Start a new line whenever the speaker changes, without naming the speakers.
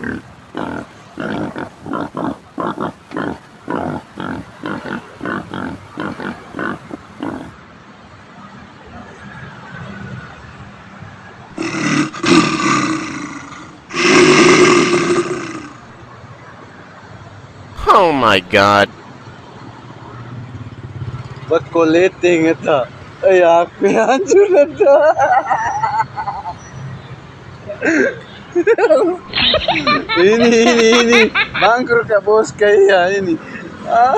Oh my god.
Ba't kuliting ito? Ay, ako yan, sunod na. Ini. Bangkrut ka, bos, kaya ini. Ah.